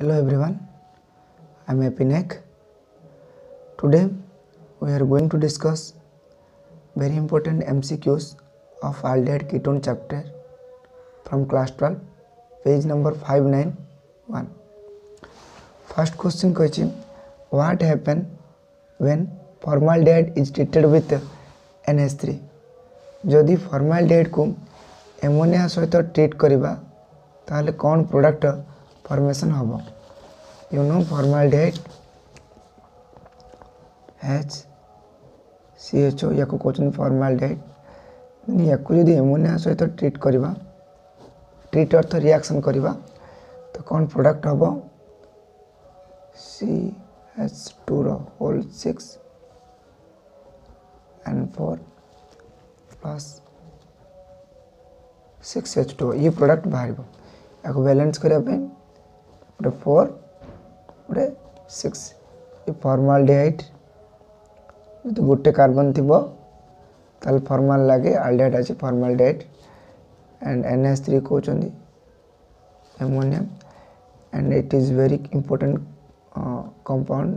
Hello everyone, I am Epinek. Today we are going to discuss very important MCQs of aldehyde ketone chapter from class 12, page number 591. First question question: what happens when formaldehyde is treated with NH3? जदि formaldehyde को ammonia सहित treat करिबा ताले कौन product formation हम you know formaldehyde HCHO या कहते formaldehyde या जदि एमोनिया सहित ट्रीट करवा ट्रीट अर्थ रिएक्शन करवा तो कौन प्रोडक्ट हम CH2 and 4 plus 6H2 ये प्रोडक्ट बाहर या बैलेंस करने 4 गोटे 6 ये फॉर्माल्डिहाइड जो गोटे कार्बन थी ताल फॉर्माल लगे आल्डिहाइड अच्छे फॉर्माल्डिहाइड एंड NH3 कहते ammonium and it is very important compound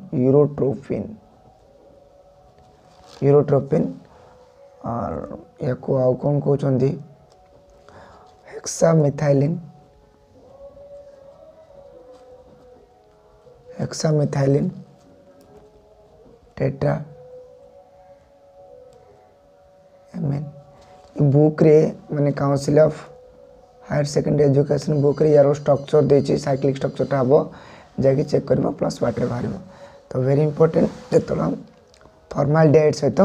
urotropine और या को आउ कौन कहते हेक्सामेथाइलिन टेट्रा एमएन बुक रे माने council of higher secondary education book रे यार स्ट्रक्चर देछि साइक्लिक स्ट्रक्चर टा हबो जाके चेक करबो प्लस वाटर बाहरबो तो वेरी इंपोर्टेंट जेतला फॉर्माल्डिहाइड सहित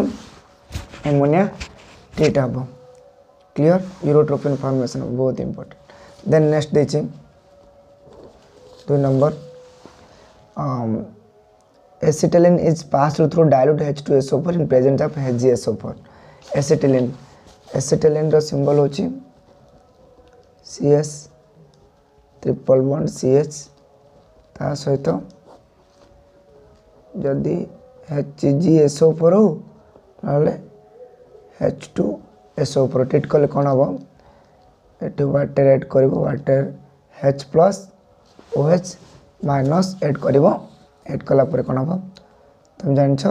एमोनिया ट्रीट हबो क्लियर यूरोट्रोपिन फॉर्मेशन बहुत इंपोर्टेंट देन नेक्स्ट देछि 2 number acetylene is passed through dilute H2SO4 in presence of HgSO4 acetylene रो सिंबल होची CS ट्रिपल बॉन्ड CH ता सहित जदि HgSO4 हो नाले H2SO4 ट्रीट कले कोन हबो एटी वाटर ऐड करबो water H plus OH minus add करिवो ऐड कला पर कोन हम तुम जान छ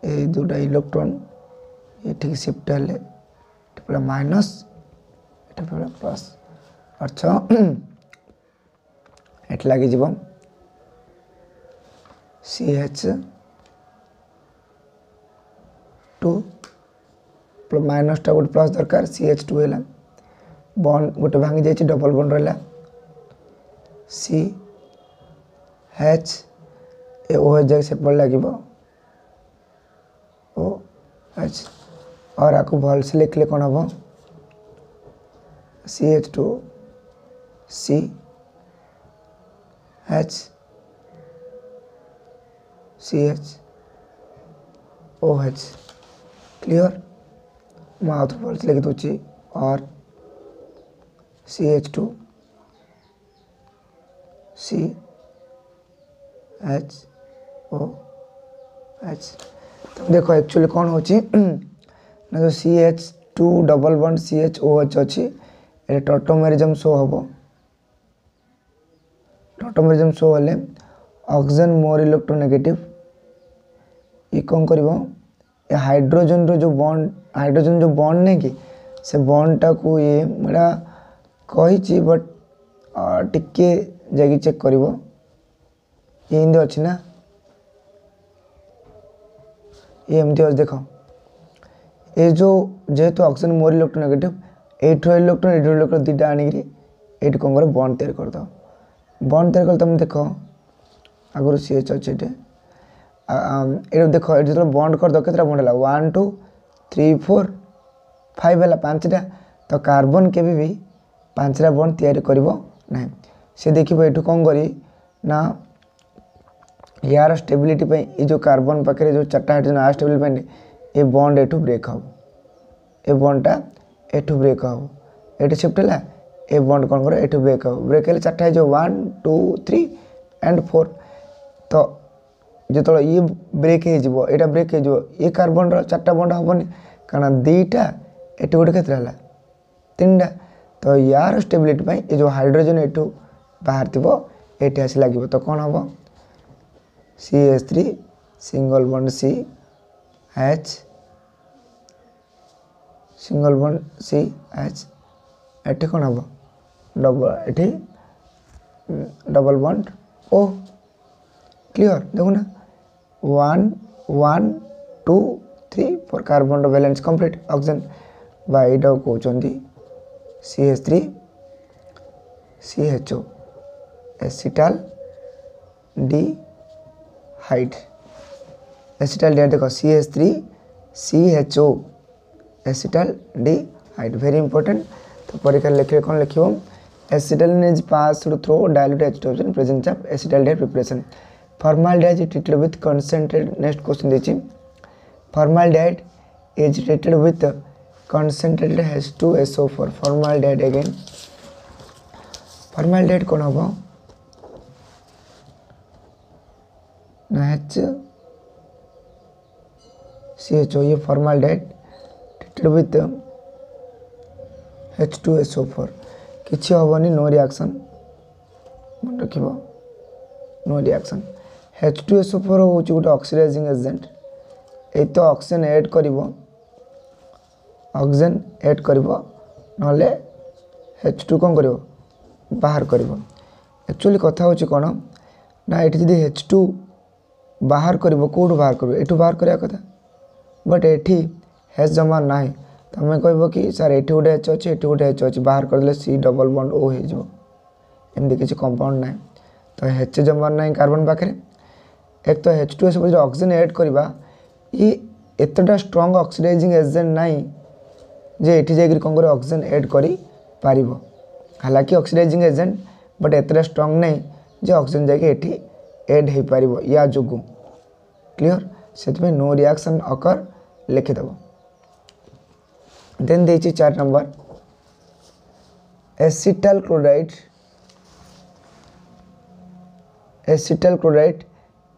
ए दुटा इलेक्ट्रॉन ये ठीक शिफ्ट हले एटा माइनस एटा प्लस अच्छा एट लागि जीव CH2 माइनस टा गोटे प्लस दरकार CH2 हैला बॉन्ड गोटे भांगी जाई डबल बॉन्ड रहला C H ए OH जगह से पड़ लगे OH और आपको भल से लिख ले कौन हम CH2 C H CH OH clear mouth भल से लिख दूची और CH2 C H O H तो देखो एक्चुअली कौन होची ना जो CH2 डबल बॉन्ड CHOH अछि ए टॉटोमेरिज्म शो हबो टॉटोमेरिज्म शो हले ऑक्सीजन मोर इलेक्ट्रोनेगेटिव ई कोन करबो ए हाइड्रोजन रो जो बॉन्ड नै कि से बॉन्ड टा को ये मेरा कहि छी बट टिके जागी चेक करिवो ये इंदे अच्छी ना ये एमती अच्छे देख ये जो जेहेतु ऑक्सीजन मोर इलेक्ट्रोनेगेटिव इलेक्ट्रॉन दीटा आनिकी ये कौन कर बॉन्ड तैयार कर दो बॉन्ड तैयार कर तुम देख आगुरी CH अच्छे ये देख जो बॉन्ड कर दो केतरा बॉन्ड है 1 2 3 4 5 है 5टा तो कार्बन के भी 5टा बॉन्ड तैयार करिवो नहीं से देखिए ये कौन करी ना यार स्टेबिलिटी पे ये जो कार्बन पाखे जो 4टा हाइड्रोजन आ स्टेबिलिटी ये बॉन्ड एठू ब्रेक हम ए बॉन्डटा एठू ब्रेक हम एठी शिफ्ट है ए बॉन्ड कौन कर एठू ब्रेक हम ब्रेक है 4टा जो 1 2 3 एंड 4 तो जो ये ब्रेक हो एटा ब्रेक हो ये कार्बन 4टा बॉन्ड हेनी कारण 2टा एठी गोटे केतरा 3टा तो यार स्टेबिलिटी ये जो हाइड्रोजन एठू बाहर थी ये आस लगे तो कौन हम CH3 single bond CH single bond CH एटी कौन हम डबल बॉन्ड O क्लियर देखुना 1 1 2 3 4 कार्बन बैलेंस कंप्लीट ऑक्सीजन बाई कहते CH3 CHO acetaldehyde acetaldehyde देखो CH3 CHO acetaldehyde very important तो परीक्षा लिखे कौन लिखो acetylene is passed through dilute H2 presence of acetaldehyde preparation formaldehyde is treated with concentrated next question देछि formaldehyde is treated with concentrated H2SO4 formaldehyde again formaldehyde कौन हम ना HCHO ये formaldehyde treated with H2SO4 किसी हेनी no reaction मन रख no reaction H2SO4 हूँ गोटे ऑक्सीडाइजिंग एजेंट ये तो ऑक्सीजन ऐड करिवो ऑक्सीजन ऐड करिवो नले H2 कौन करिवो बाहर करिवो एक्चुअली कथा होची कोन ना एठी जदी H2 बाहर करिवो कोड बाहर करिवो एठू बाहर करिया कथा बट एठी H जमा नाही तमे कहबो कि सर एठी गोटे H अछि एठी गोटे H अछि बाहर करले C डबल बॉन्ड O हे जो एमदी किछि कंपाउंड नाही तो H जमा नाही कार्बन पाखरे एक तो H2 से ऑक्सीजन ऐड करिबा ई एतटा स्ट्रांग ऑक्सीडाइजिंग एजेंट नाही जे एठी जागिर कौन कर ऑक्सीजन ऐड करी पारिबो हालांकि ऑक्सीडाइजिंग एजेंट बट एतटा स्ट्रांग नहीं जे ऑक्सीजन जाके एठी ऐड हे पारिबो या जोगु क्लियर सेतमे नो रिएक्शन अकर लिखि दबो देन देछि 4 number acetyl chloride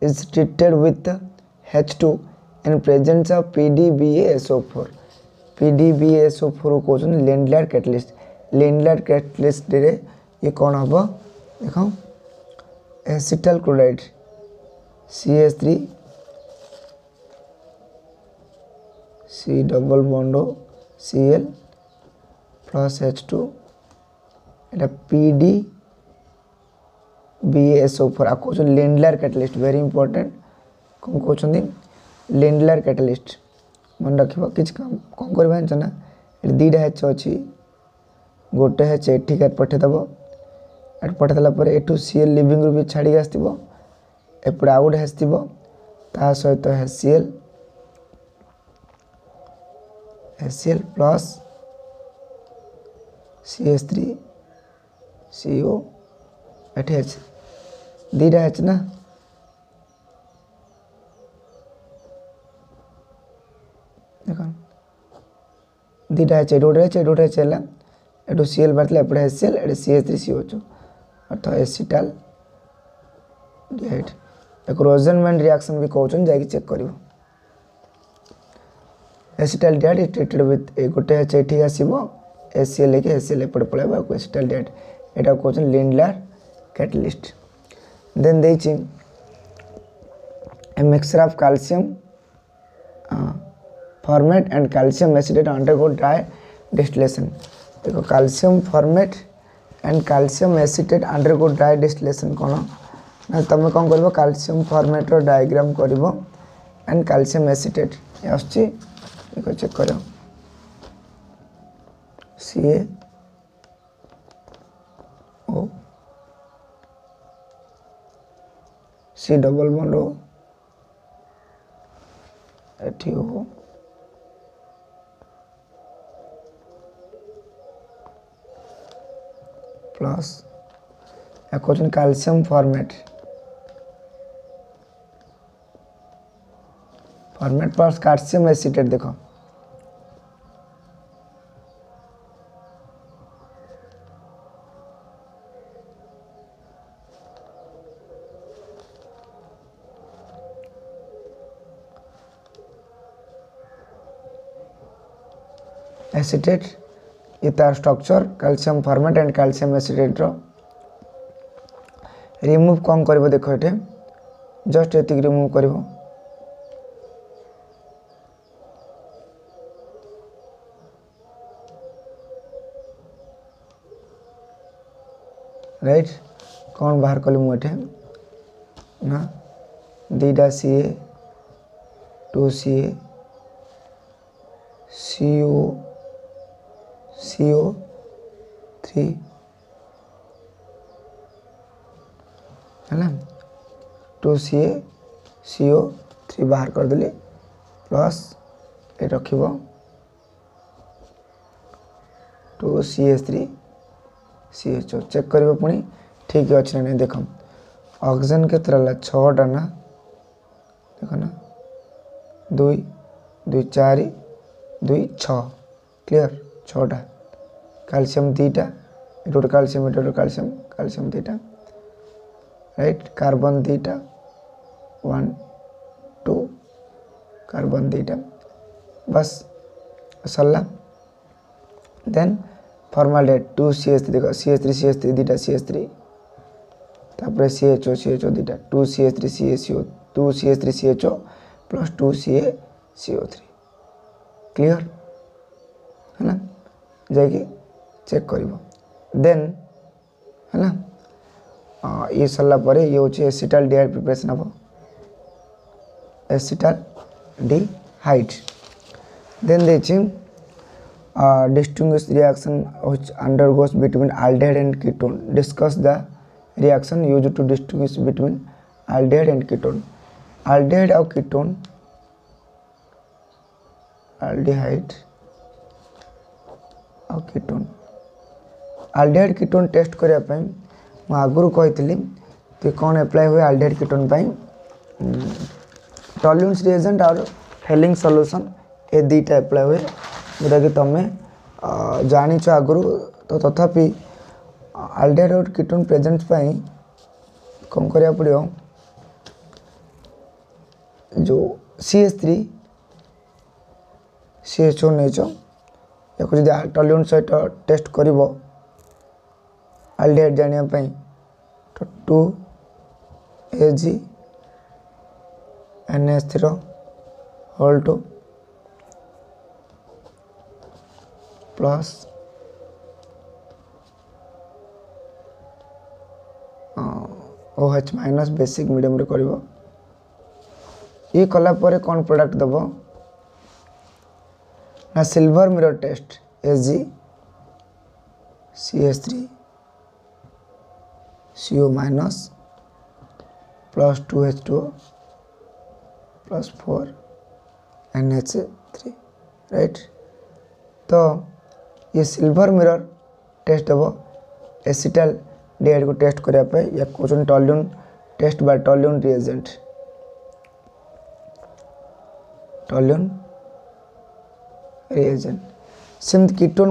is treated with H2 in presence of PDBaSO4 PDBaSO4 को लेंडलाइट कैटलिस्ट रे ये कौन हम देख acetal chloride CH3 C double bond Cl plus H2 एटा PDBaSO4 आ कहते लेंडलाइट कैटलिस्ट वेरी इंपोर्टेंट कौन कहते लेंडलाइट कैटलिस्ट मन रखिबा किछ काम कौन करबा ना दीटा H अछि गोटे H एठी के पठे दबो एट पठे दला पर एटू Cl लिविंग ग्रुप छाड़ी आस्तिबो एपड आउट हेस्तिबो ता सहित HCl प्लस CH3 CO एठी H दीटा H ना देखो दीटा H एडोटे चला एटू Cl बातले एपड HCl एट CH3 CO2 अर्थ एसिटाल डिहाइड एक रोजनमैन रिएक्शन भी कहउछन जाई चेक करिवो acetaldehyde is treated with ए गोटे H एठी आसीबो HCl लेके HCl एपड पळेबा एसिटाल डिहाइड एटा कहउछन लेंडलाइट कैटलिस्ट देन देछि a mixture of calcium formate and calcium acetate undergo dry distillation देखो calcium formate and calcium acetate undergo dry distillation कौन ना तुम कौन कर कैल्शियम फॉर्मेट रो डायग्राम कर एंड कैल्शियम एसिटेट आसची देखो चेक करो CaO C double bond O एठी O plus question calcium formate plus calcium acetate देखो एसिटेट ये तार structure calcium formate and calcium acetate रो रिमूव कौन कर देख ये जस्ट ये रिमूव कर राइट कौन बाहर कली मुझे ना दीटा सी ए 2 सी ए CO3 है 2 सी ए CO3 बाहर करदेली प्लस ये रख 2 CH3 CHO चेक कर पुणी ठीक अच्छे ना नहीं देख ऑक्सीजन के 6टा ना देख ना 2 2 4 2 6 क्लियर 6टा कैल्शियम 2टा ये कैल्शियम कैल्शियम 2टा राइट कार्बन 2टा 1 2 कार्बन 2टा बस सरला देन फॉर्माल्डिहाइड 2 CH3 देखो CH3 2टा CH3 तापर CHO 2टा 2 CH3 CHO 2 CH3 CHO plus 2 CaCO3 clear है ना जाकि चेक कर देन है ना ये सरला परे ये होचे एसिटाल्डिहाइड प्रिपरेशन हम एसिटाल्डिहाइड देन देछि distinguish reaction which undergoes between aldehyde and ketone. Discuss the reaction used to distinguish between aldehyde and ketone. Aldehyde और ketone aldehyde और ketone aldehyde ketone टेस्ट करिया पई म आगुरु कहितली ते कोन अप्लाई हुए aldehyde ketone पई टॉल्यून्स रिएजेंट और हेलिंग सॉल्यूशन ए दुईटा अप्लाई हुए जोटा कि तुम्हें जाच आगु तो तथापि आल्डिहाइड और कीटोन प्रेजेंट पाई कौन करिया पड़ो जो CH3 CHO नहीं या जब टॉल्यून सहित टेस्ट कर आल्डिहाइड जानापी तो 2Ag NH3 whole 2 plus OH minus basic medium रे करिवो ये कला परे कौन प्रोडक्ट दबो ना silver mirror test Ag CH3 CO minus plus 2H2O plus 4 NH3 right तो ये सिल्वर मिरर टेस्ट हम एसिटाल्डिहाइड को टेस्ट करने या कौन toluene test by toluene reagent same ketone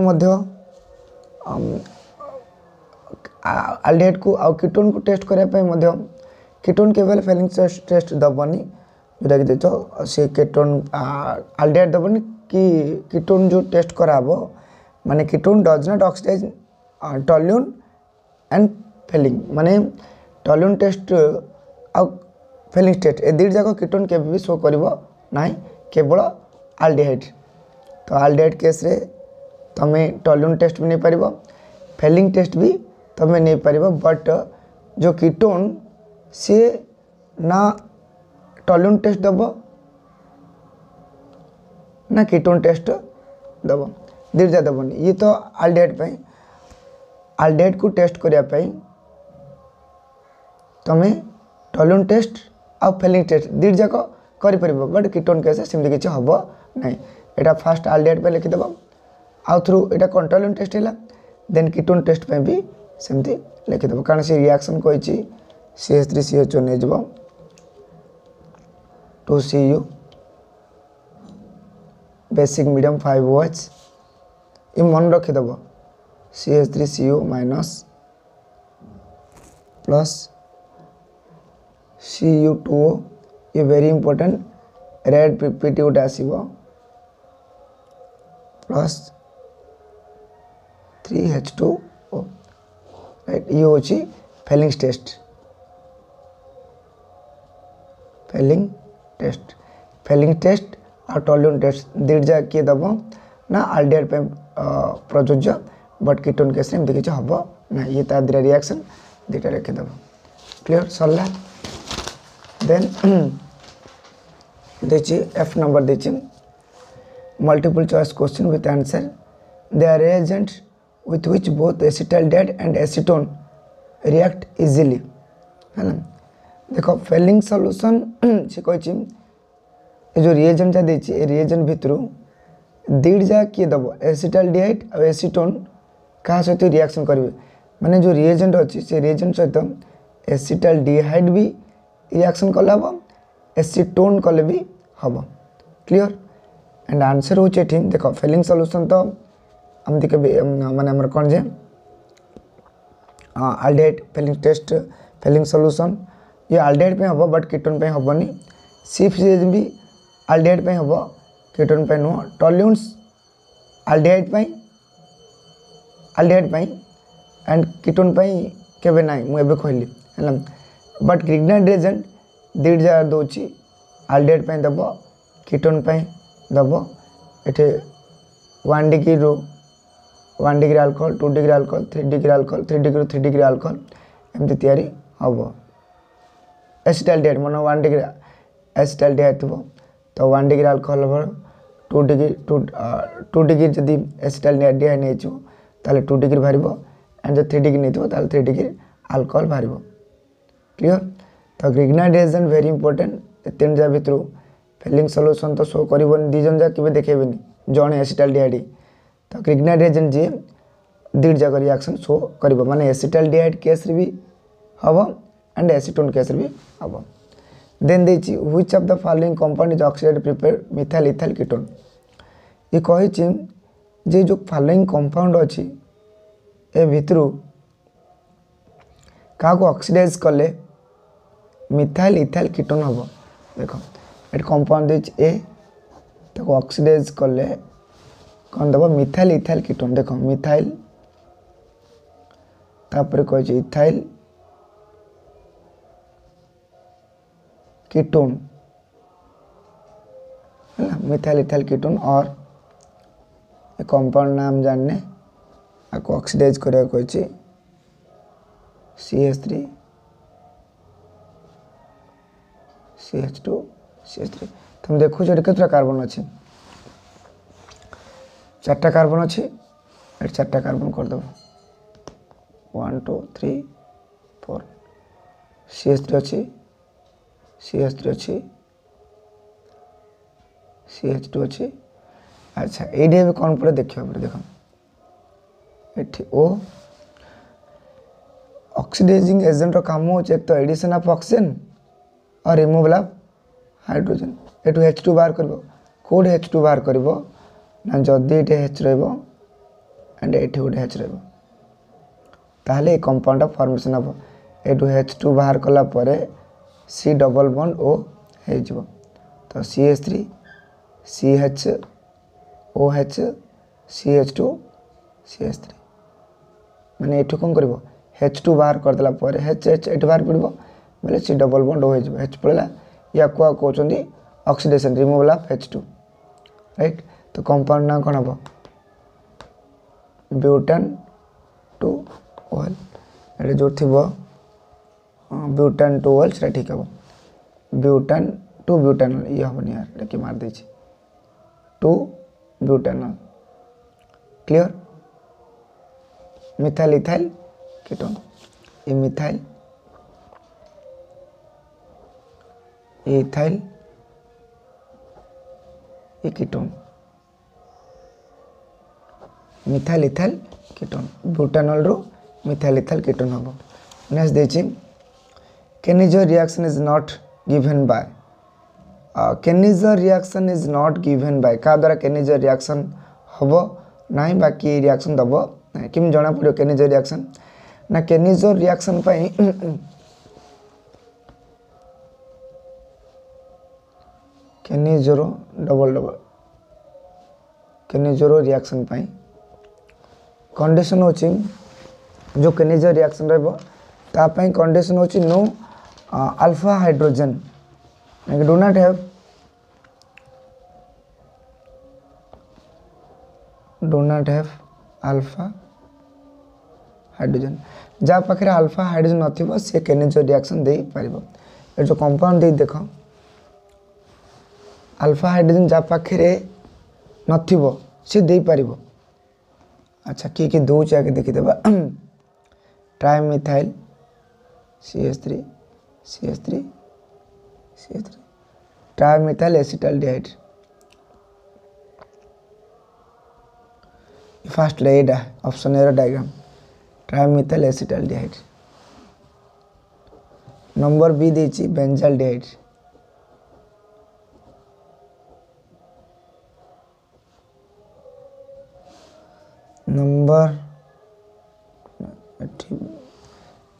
aldehyde को आउ कीटोन को टेस्ट करने कीटोन केवल फेलिंग टेस्ट दबनी जोटा कि देख से कीटोन आल्डिहाइड दबनी कि कीटोन जो टेस्ट कराबो माने ketone does not oxidise toluene and Fehling माने टॉल्यून टेस्ट आ फेलिंग टेस्ट ए दुई जाक कीटोन के भी शो करिवो नाही केवल आल्डिहाइड तो आल्डिहाइड केस रे तमे टॉल्यून टेस्ट भी नहीं पारिबो फेलिंग टेस्ट भी तमे नहीं पारिबो बट जो कीटोन से ना टॉल्यून टेस्ट दबो ना कीटोन टेस्ट दब दुईटा दबनी ये तो आल्डिहाइड को टेस्ट करने तुम्हें टॉल्यून टेस्ट आ फेलिंग टेस्ट दुई जाक कर बट कीटोन केस सेमती किसी हम ना यहाँ फास्ट आल्डिहाइड पे लिखिदेव आउ थ्रू यहाँ कौन टॉल्यून टेस्ट है देन कीटोन टेस्ट पे भी सेमती लिखिदेव कारण से रिएक्शन कही CH3 CHO नहीं जाव 2Cu बेसिक मीडियम 5OH ये मन रखीदेव CH3CO माइनस प्लस Cu2O ये वेरी इंपोर्टेंट रेड पीपीटी गोटे आसो प्लस 3H2O राइट ये हूँ फेलिंग टेस्ट फेलिंग टेस्ट और टोल्यून टेस्ट दीटा किए दब ना आल्डिहाइड पे प्रযোज्य बट कीटोन केस एमती किसी हम ना ये तार दीटा रिएक्शन दीटा रखीदेव क्लीयर सरला देन देखिए एफ नंबर देखिए multiple choice question with answer they are reagents with which both acetaldehyde and acetone react easily है ना देखो फेलिंग सॉल्यूशन से कही ये जो रिएजेंट जा देछि ए रिएजेंट भितर दीड जा किए दब एसिटाल्डिहाइड और एसीटोन क्या सहित रिएक्शन करेंगे माने जो रिएजेंट अच्छी से रिएजेंट सहित एसिटाल्डिहाइड भी रिएक्शन कले हम एसीटोन कले भी हम क्लियर एंड आंसर हो देख फेलिंग सॉल्यूशन तो आमती के माने हमर कौन जे aldehyde Fehling test Fehling solution ये आल्डिहाइड पे हम बट कीटोन पे हेनी सिफ भी आल्डिहाइड पे हम कीटोन पे नुह टोल्यून्स आल्डिहाइड पे एंड कीटोन पे केबे ना मुझे कहली है बट ग्रिग्नाइट रिएजेंट दीड जार दूची आल्डिहाइड पे दब कीटोन पे दब ये 1 डिग्री रू 1 degree alcohol 2 degree alcohol 3 degree alcohol 3 degree 3 degree alcohol एमती तैयारी हम एसिटाल्डिहाइड मन 1 डिग्री एसिटाल्डिहाइड थो तो 1 डिग्री अल्कोहल हम 2 डिग्री जदि एसिटाल्डिहाइड नहीं ताले 2 डिग्री बाहर एंड जो 3 डिग्री नहीं थो 3 डिग्री अल्कोहल बाहर क्लियर तो ग्रिग्नाइट रिएजेंट वेरी इंपोर्टेंट तीन जा भितर फेलिंग सॉल्यूशन तो शो कर दीजन जा के देखेबेनी जड़े एसिटाल्डिहाइड तो ग्रिग्नाइट रिएजेंट जी दीड जाक रिएक्शन शो कर माने एसिटाल्डिहाइड केस भी हम एंड एसीटोन केस भी हम देन देखिए which of the following compound is oxidised prepared methyl ethyl ketone ये कही जे जो फॉलोइंग कंपाउंड अच्छी ए भितर क्या ऑक्सीडाइज कले मिथाइल इथाइल कीटोन हम देख ये कंपाउंड ए तो ऑक्सीडाइज कले कौन दब मिथाइल इथाइल कीटोन देख मिथाइल तापर कही इथाइल कीटोन है ना मिथाइल इथाइल कीटोन और कंपाउंड नाम जानने आपको ऑक्सीडाइज करा कही CH3 CH2 CH3 तुम देखो केतटा कार्बन अच्छे 4टा कार्बन अच्छे 4टा कार्बन करदेव 1 2 3 4 CH3 अच्छी CH3 अच्छी CH2 अच्छी अच्छा ये भी कौन पड़े देखिए देख ये ओ ऑक्सीडाइजिंग एजेंट काम हो एक तो एडिशन ऑफ ऑक्सीजन और रिमूवल ऑफ हाइड्रोजन ये H2 बाहर कर कौट H2 बाहर कर ना जदि ये H एंड ये गोटे H ताहले कंपाउंड फॉर्मेशन हम ये H2 बाहर कला परे C डबल बॉन्ड O हो तो CH3 CH OH CH2 CH3 माने ये कौन कर H2 बाहर करदेला H ये बाहर पड़ो बोले C डबल बॉन्ड O हो H पड़ा या कहते oxidation removal of H2 right तो कंपाउंड ना कौन हम ब्यूटान 2 OL ये जो थी ब्यूटान 2 OL से ठीक है ब्यूटान 2 ब्यूटानल ये हेनी यार कि मार दे 2 butanal clear methyl ethyl ketone ये मिथाइल ये इथाइल ये ketone methyl ethyl ketone butanal रो मिथाइल इथाइल कीटोन हम नेक्स्ट देखिए Kenneger reaction is not given by Kenneger reaction is not given by क्या द्वारा Kenneger reaction हम ना बाकी रिएक्शन दब ना कि जना पड़ो Kenneger reaction ना Kenneger reaction पाई Kenneger double double Kenneger reaction पाई कंडीशन होची जो Kenneger रिएक्शन रहबो ता पाई कंडीशन होची no alpha hydrogen do not have alpha hydrogen जहाँ पाखे अल्फा हाइड्रोजन नथिबो से केनेज रिएक्शन दे पारिबो ए जो कंपाउंड दे देख अल्फा हाइड्रोजन जहाँ पाखे नथिबो से दे पारिबो। अच्छा किए दूचे आगे देखीदेवा trimethyl CH3 CH3 CH3 trimethyl acetaldehyde first एटा option A diagram trimethyl acetaldehyde number B देछि बेंजाल्डिहाइड नंबर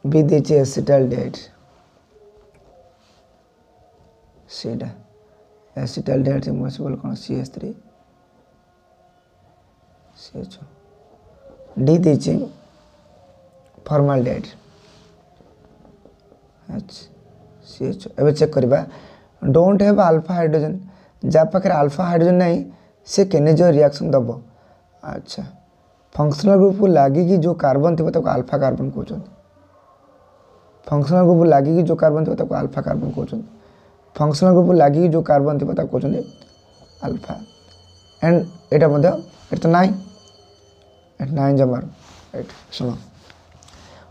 बी देछि एसिटाल्डिहाइड सेटा एसिटाल्डिहाइड इमर्सिबल कोन CH3 CHO डी देछि फॉर्माल्डिहाइड अच्छा CHO एबे चेक करबा डोंट हैव अल्फा हाइड्रोजन जा पाखे अल्फा हाइड्रोजन नहीं से केने जो रिएक्शन दबो। अच्छा फंक्शनल ग्रुप को लागी कि जो कार्बन थी ताको अल्फा कार्बन कहउछन फंक्शनल ग्रुप को लागी कि जो कार्बन थी ताको अल्फा कार्बन कहउछन फंक्शनल ग्रुप को लागी कि जो कार्बन थी ताको कहउछन अल्फा एंड एटा मध्ये एटा नाइन जमार राइट सुनो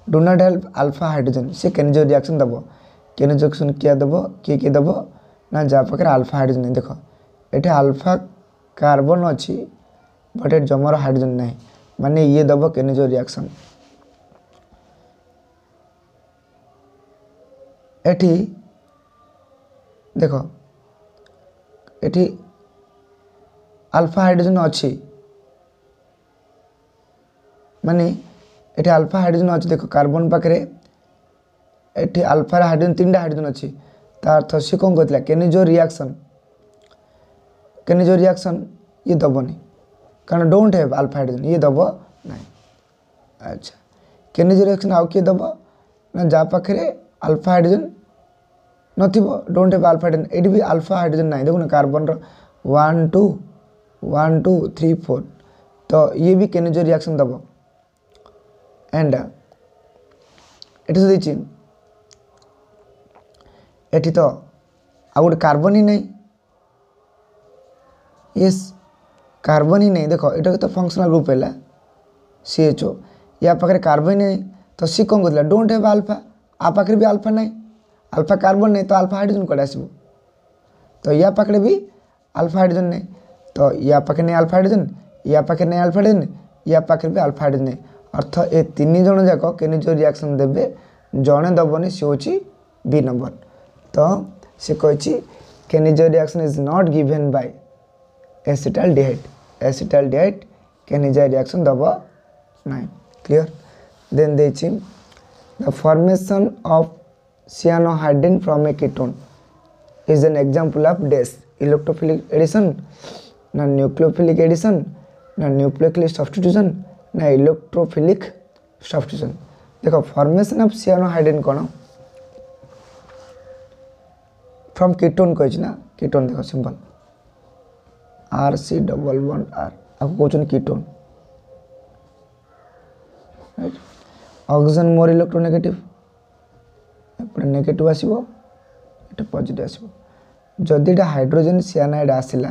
do not help alpha hydrogen से केने जो रिएक्शन दबो केने जो रिएक्शन किया दबो किए दबो ना जा पाखे अल्फा हाइड्रोजन देखो एटे अल्फा कार्बन अछि बट एट जमार हाइड्रोजन नहीं माने ये दबो केने जो रिएक्शन एठी देखो एठी अल्फा हाइड्रोजन अच्छी माने एठी अल्फा हाइड्रोजन अच्छी देखो कार्बन पाखे एठी अल्फा हाइड्रोजन 3टा हाइड्रोजन अच्छी तार अर्थ सी कौन कहला केने जो रिएक्शन ये दबनी कारण डोंट हैव अल्फा हाइड्रोजन ये दबो नहीं। अच्छा केने जो रिएक्शन आउ किए दबो ना जा पाखे अल्फा हाइड्रोजन नथिबो डोंट हैव अल्फा हाइड्रोजन एडी भी अल्फा हाइड्रोजन नहीं देखो ना कार्बन रो 1 2 3 4 तो ये भी केने जो रिएक्शन दबो एंड एटी तो देछि एटी तो आ गोटे कार्बन ही नहीं यस कार्बन ही नहीं देखो ये तो फंक्शनल ग्रुप है CHO या पाखे कार्बन नहीं तो सी कौन कहला डोंट हैव अल्फा आ पाखे भी अल्फा नहीं अल्फा कार्बन नहीं तो अल्फा हाइड्रोजन कड़े आसब तो या पाखे भी अल्फा हाइड्रोजन नहीं तो या पाखे नहीं अल्फा हाइड्रोजन या पाखे नहीं अल्फा हाइड्रोजन या पाखे भी अल्फा हाइड्रोजन नहीं अर्थ ए 3 जन जाक केने जो रिएक्शन देबे जणे दबनी सी होची बी नंबर तो से कहि केने जो reaction is not given by acetaldehyde केने जो रिएक्शन दबो नहीं क्लियर देन देछि the formation of cyanohydrin from a ketone is an example of dash electrophilic addition na nucleophilic addition na nucleophilic substitution ना इलेक्ट्रोफिलिक सब्स्टिट्यूशन देखो formation of cyanohydrin कौन from ketone कहि ना कीटोन देखो simple RC double bond R आपको कहउछन ketone right oxygen more electronegative एपटे negative आसीबो एटा पॉजिटिव आसीबो जदिटा हाइड्रोजन सियानाइड आसिला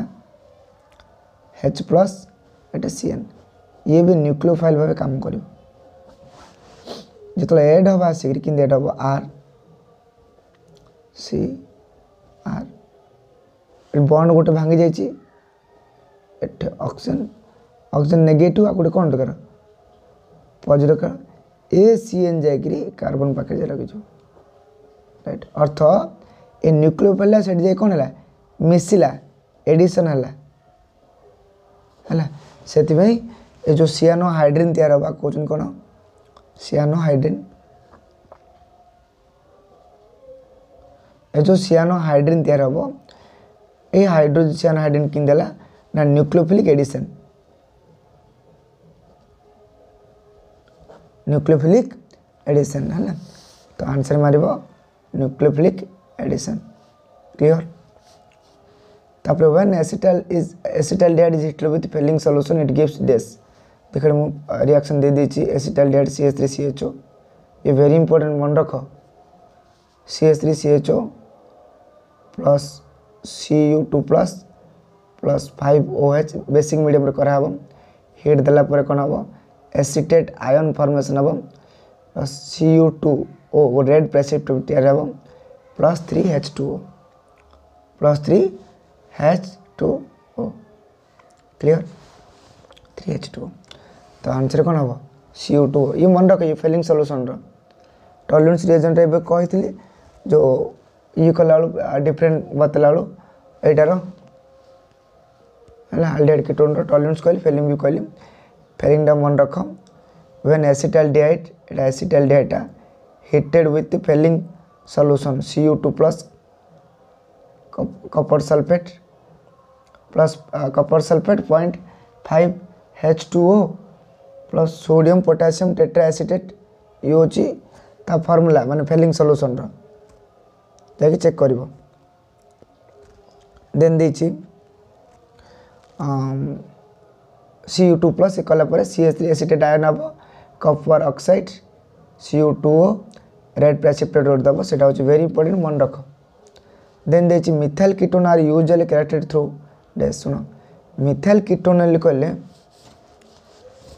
H प्लस एटा CN ये भी न्यूक्लियोफाइल भाव काम करियो जितले ऐड हवा आसिक किंदे ऐड हवा R C R बॉन्ड गोटे भांगी जाइछि एटे ऑक्सीजन नेगेटिव आ गोटे कोन कर पॉजिटिव कर ACN जाइकरी कार्बन पाके जे लगे जो राइट अर्थ ए न्यूक्लियोफाइल सेट जे कोन हला मिसिला एडिशन हला सेति भाई ए जो cyanohydrin तैयार हवा कोचन कोन cyanohydrin ए जो cyanohydrin तैयार हबो ए हाइड्रोजन cyanohydrin किन देला ना न्यूक्लियोफिलिक एडिशन हला तो आंसर मारिबो न्यूक्लियोफिलिक एडिशन क्लियर तापर when acetaldehyde is heated with Fehling solution it gives dash देखो मु रिएक्शन दे देछि एसिटाल्डिहाइड CH3CHO ये वेरी इंपोर्टेंट मन रख CH3CHO plus Cu2 plus 5OH basic medium रे करा हबो हीट देला पर कोन हबो एसिटेट आयन फॉर्मेशन हबो प्लस Cu2O रेड प्रेसिपिटेट हबो प्लस 3H2O क्लियर 3H2O तो आंसर कोन हबो Cu2 ये मन रख ये फेलिंग सॉल्यूशन रो टॉलरेंस रिएजेंट रे कहइथिली जो ये कला डिफरेंट बतला एटार एल्डिहाइड कीटोन रो टॉलरेंस कहली फेलिंग भी कहली फेलिंग डा मन रख when acetaldehyde heated with Fehling solution Cu2 plus copper sulphate 0.5 H2O plus sodium potassium tetra acetate ये होची ता फार्मूला माने फेलिंग सॉल्यूशन रो देखि चेक करिवो देन देछि Cu2 प्लस कला पर CH3 एसिटेट आयन हबो copper oxide Cu2O red precipitate दबो सेटा होची वेरी इंपोर्टेंट मन रखो देन देछि methyl ketone are usually created through dash सुनो मिथाइल कीटोन लिखले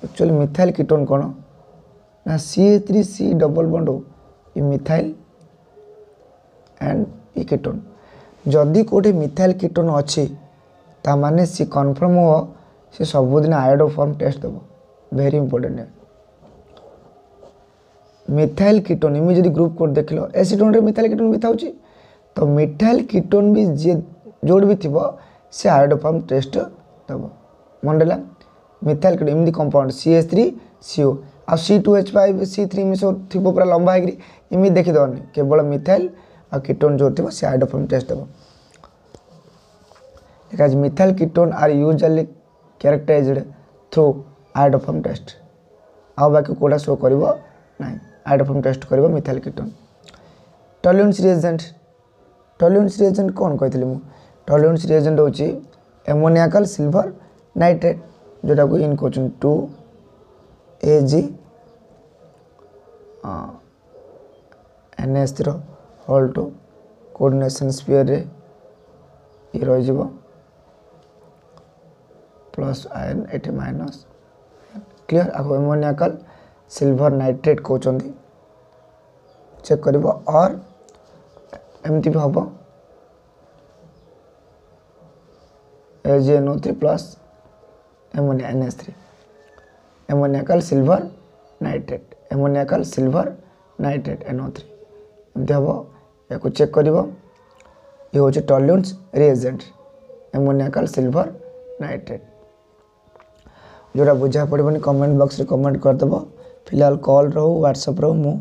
एक्चुअली मिथाइल कीटोन कोन ना CH3C डबल बॉन्ड हो ये मिथाइल एंड ये कीटोन जदि कोठे मिथाइल कीटोन अछि ता माने सी कन्फर्म हो से सबुदिन आयोडो फॉर्म टेस्ट दबो वेरी इंपोर्टेंट है मिथाइल कीटोन इमे जदि ग्रुप कोड देखलो एसीटोन रे मिथाइल कीटोन भी थाउची तो मिथाइल कीटोन भी जे जोड़ भी थिबो से आयोडो फॉर्म टेस्ट दबो मंडला मिथाइल कीटोन इमदी कंपाउंड CH3CO आ C2H5 C3 मिसो थिबो पूरा लंबा हेगरी इमे देखि दनी केवल मिथाइल आ कीटोन जो थिबो से आयोडो फॉर्म टेस्ट दबो because methyl ketone are usually characterized through iodoform test आ बाकी कोडा शो करिवो नाही iodoform टेस्ट करिवो methyl ketone टॉलरेंस रिएजेंट कोन कहथिली मु टॉलरेंस रिएजेंट होची एमोनियाकल सिल्वर नाइट्रेट जोटा को इन कोचन 2Ag NH3 whole two coordination sphere रे ये रह जिवो प्लस आयन एटे माइनस क्लियर आको एमोनियाकल सिल्वर नाइट्रेट कहउचंदी चेक करिवो और एमती भी हबो AgNO3 plus ammonia NH3 ammoniacal silver nitrate NO3 एमती हबो याको चेक करिवो ये होची टॉलरेंस रिएजेंट एमोनियाकल सिल्वर नाइट्रेट जोड़ा बुझा पड़े कमेंट बॉक्स रे कमेंट कर दबो फिलहाल कॉल रो व्हाट्सएप रो मु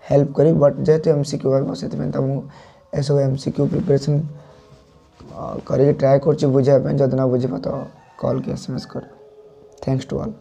हेल्प करी बट जेते MCQ आबो सेते में त मु एसो MCQ प्रिपरेशन करी ट्राई करछि बुझा पे जदना बुझिबा तो कॉल के SMS कर थैंक्स टू ऑल।